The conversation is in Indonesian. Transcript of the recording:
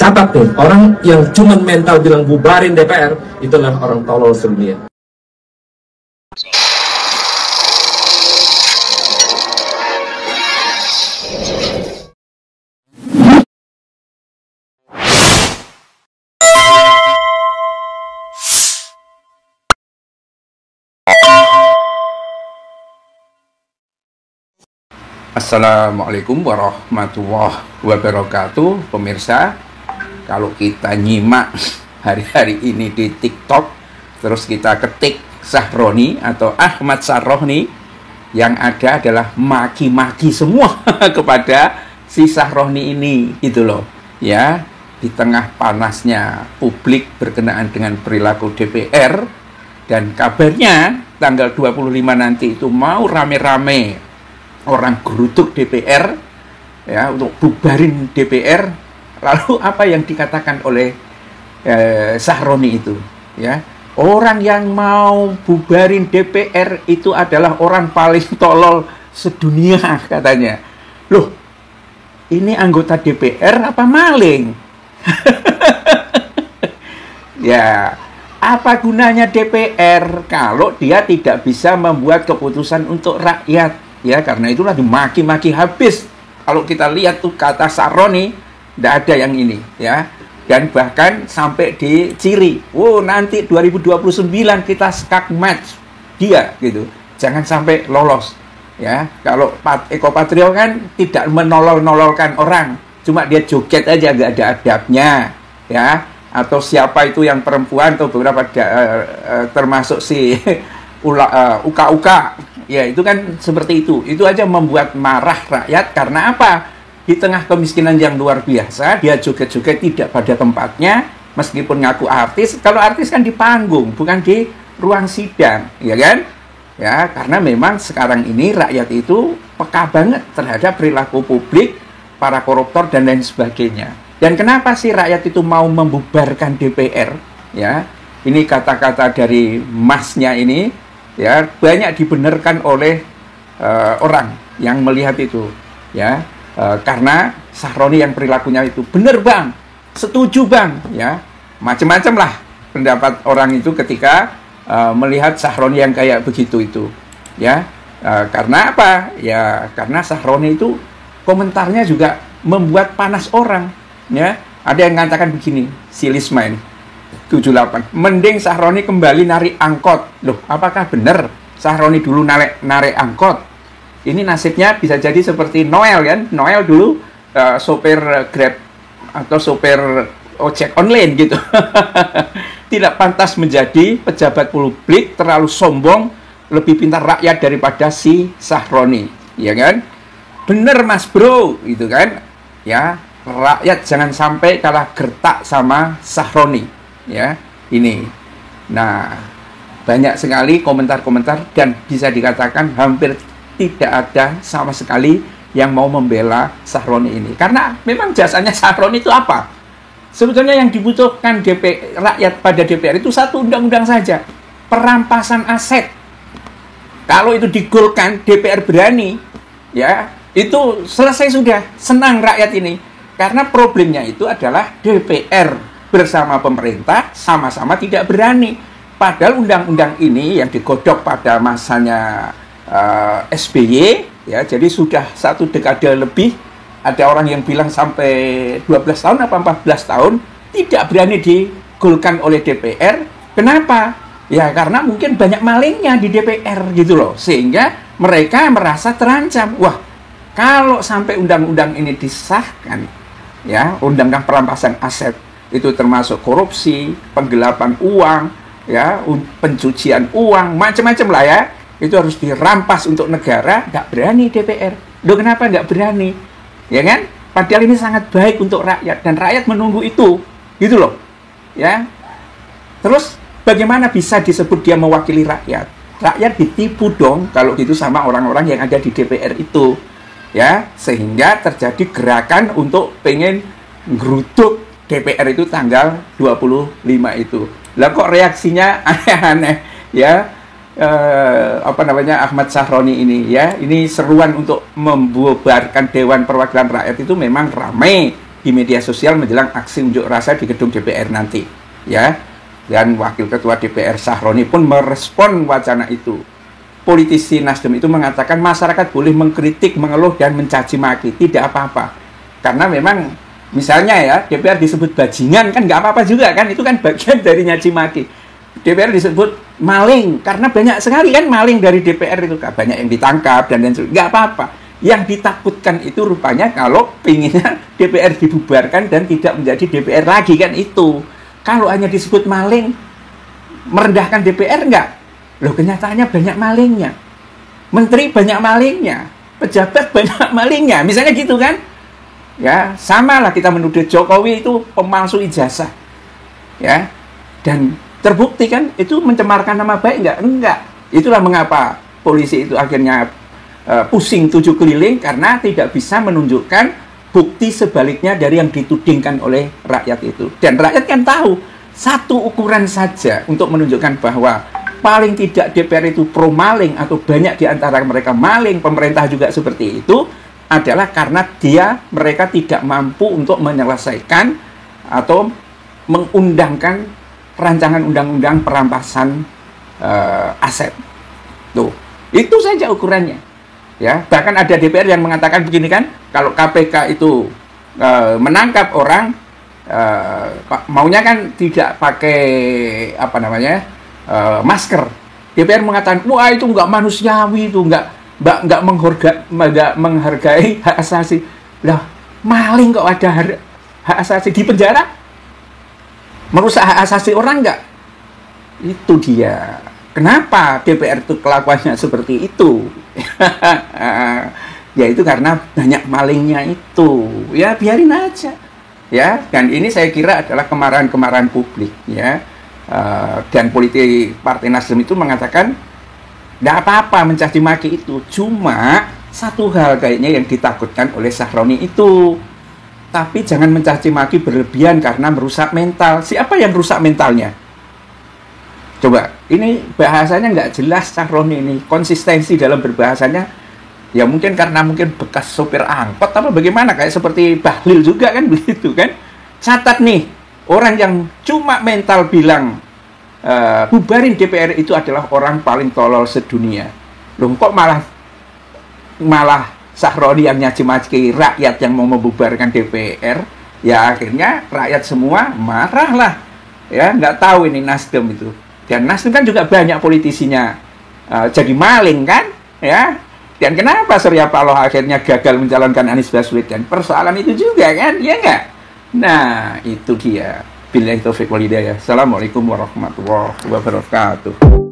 catat nih, orang yang cuma mental bilang bubarin DPR, itulah orang tolol sedunia. Assalamualaikum warahmatullahi wabarakatuh. Pemirsa, kalau kita nyimak hari-hari ini di TikTok, terus kita ketik Sahroni atau Ahmad Sarrohni, yang ada adalah maki-maki semua kepada si Sahroni ini, gitu loh. Ya, di tengah panasnya publik berkenaan dengan perilaku DPR, dan kabarnya tanggal 25 nanti itu mau rame-rame orang geruduk DPR ya untuk bubarin DPR. Lalu apa yang dikatakan oleh Sahroni itu ya, orang yang mau bubarin DPR itu adalah orang paling tolol sedunia katanya. Loh, ini anggota DPR apa maling? Ya, apa gunanya DPR kalau dia tidak bisa membuat keputusan untuk rakyat? Ya, karena itulah dimaki-maki habis. Kalau kita lihat tuh kata Sahroni, tidak ada yang ini ya. Dan bahkan sampai diciri, oh nanti 2029 kita skakmat dia gitu. Jangan sampai lolos ya. Kalau Eko Patrio kan tidak menolol-nololkan orang, cuma dia joget aja, nggak ada adabnya ya. Atau siapa itu yang perempuan atau beberapa termasuk si Uka-Uka. Ya, itu kan seperti itu. Itu aja membuat marah rakyat. Karena apa? Di tengah kemiskinan yang luar biasa, dia joget-joget tidak pada tempatnya, meskipun ngaku artis. Kalau artis kan di panggung, bukan di ruang sidang, ya kan? Ya, karena memang sekarang ini rakyat itu peka banget terhadap perilaku publik, para koruptor dan lain sebagainya. Dan kenapa sih rakyat itu mau membubarkan DPR? Ya, ini kata-kata dari masnya ini. Ya, banyak dibenarkan oleh orang yang melihat itu ya, karena Sahroni yang perilakunya itu benar bang, setuju bang ya, macam-macam lah pendapat orang itu ketika melihat Sahroni yang kayak begitu itu ya. Karena apa ya, karena Sahroni itu komentarnya juga membuat panas orang ya. Ada yang mengatakan begini, si Lisma ini 78, mending Sahroni kembali narik angkot. Loh, apakah benar Sahroni dulu narik angkot? Ini nasibnya bisa jadi seperti Noel kan? Noel dulu sopir Grab atau sopir ojek online gitu. Tidak pantas menjadi pejabat publik, terlalu sombong, lebih pintar rakyat daripada si Sahroni, ya kan? Bener mas bro, gitu kan? Ya, rakyat jangan sampai kalah gertak sama Sahroni. Ya, ini. Nah, banyak sekali komentar-komentar dan bisa dikatakan hampir tidak ada sama sekali yang mau membela Sahroni ini. Karena memang jasanya Sahroni itu apa? Sebetulnya yang dibutuhkan rakyat pada DPR itu satu undang-undang saja, perampasan aset. Kalau itu digolkan, DPR berani, ya, itu selesai sudah, senang rakyat ini. Karena problemnya itu adalah DPR bersama pemerintah sama-sama tidak berani. Padahal undang-undang ini yang digodok pada masanya SBY ya, jadi sudah 1 dekade lebih. Ada orang yang bilang sampai 12 tahun apa 14 tahun tidak berani digolkan oleh DPR. Kenapa? Ya karena mungkin banyak malingnya di DPR gitu loh, sehingga mereka merasa terancam. Wah, kalau sampai undang-undang ini disahkan ya, undang-undang perampasan aset, itu termasuk korupsi, penggelapan uang, ya, pencucian uang, macam-macam lah ya. Itu harus dirampas untuk negara. Nggak berani DPR. Loh, kenapa nggak berani? Ya kan? Padahal ini sangat baik untuk rakyat dan rakyat menunggu itu, gitu loh. Ya. Terus bagaimana bisa disebut dia mewakili rakyat? Rakyat ditipu dong kalau gitu sama orang-orang yang ada di DPR itu, ya, sehingga terjadi gerakan untuk pengen geruduk DPR itu tanggal 25 itu. Lah kok reaksinya aneh-aneh ya. Ahmad Sarroני ini ya, ini seruan untuk membubarkan Dewan Perwakilan Rakyat itu memang ramai di media sosial menjelang aksi unjuk rasa di gedung DPR nanti, ya. Dan Wakil Ketua DPR Sahroni pun merespon wacana itu. Politisi Nasdem itu mengatakan masyarakat boleh mengkritik, mengeluh, dan mencaci maki, tidak apa-apa. Karena memang misalnya ya DPR disebut bajingan kan nggak apa-apa juga kan, itu kan bagian dari nyaci maki. DPR disebut maling karena banyak sekali kan maling dari DPR itu, banyak yang ditangkap dan lain sebagainya, nggak apa-apa. Yang ditakutkan itu rupanya kalau pinginnya DPR dibubarkan dan tidak menjadi DPR lagi kan itu. Kalau hanya disebut maling, merendahkan DPR enggak? Loh, kenyataannya banyak malingnya. Menteri banyak malingnya, pejabat banyak malingnya, misalnya gitu kan? Ya, samalah kita menuduh Jokowi itu pemalsu ijazah. Ya. Dan terbukti kan itu mencemarkan nama baik enggak? Enggak. Itulah mengapa polisi itu akhirnya pusing 7 keliling karena tidak bisa menunjukkan bukti sebaliknya dari yang ditudingkan oleh rakyat itu. Dan rakyat kan tahu satu ukuran saja untuk menunjukkan bahwa paling tidak DPR itu pro maling atau banyak di antara mereka maling, pemerintah juga seperti itu, adalah karena mereka tidak mampu untuk menyelesaikan atau mengundangkan rancangan undang-undang perampasan aset. Tuh, itu saja ukurannya. Ya, bahkan ada DPR yang mengatakan begini kan, kalau KPK itu menangkap orang, maunya kan tidak pakai apa namanya masker. DPR mengatakan, wah itu nggak manusiawi, itu nggak menghargai hak asasi. Lah, maling kok ada hak asasi di penjara? Merusak hak asasi orang nggak? Itu dia. Kenapa DPR itu kelakuannya seperti itu? Ya itu karena banyak malingnya itu. Ya biarin aja. Ya, dan ini saya kira adalah kemarahan-kemarahan publik, ya. Dan politik Partai Nasdem itu mengatakan tidak apa-apa mencaci maki itu. Cuma satu hal kayaknya yang ditakutkan oleh Sahroni itu. Tapi jangan mencaci maki berlebihan karena merusak mental. Siapa yang rusak mentalnya? Coba, ini bahasanya nggak jelas Sahroni ini, konsistensi dalam berbahasanya, ya mungkin karena bekas sopir angkot apa bagaimana, kayak seperti Bahlil juga kan begitu kan. Catat nih, orang yang cuma mental bilang bubarin DPR itu adalah orang paling tolol sedunia. Loh kok malah Sahroni yang nyaci-maki rakyat yang mau membubarkan DPR, ya akhirnya rakyat semua marah lah. Ya, nggak tahu ini Nasdem itu. Dan Nasdem kan juga banyak politisinya jadi maling kan, ya. Dan kenapa Surya Paloh akhirnya gagal mencalonkan Anies Baswedan? Persoalan itu juga kan, ya enggak? Nah, itu dia. Billahi taufiq wal hidayah. Assalamualaikum warahmatullahi wabarakatuh.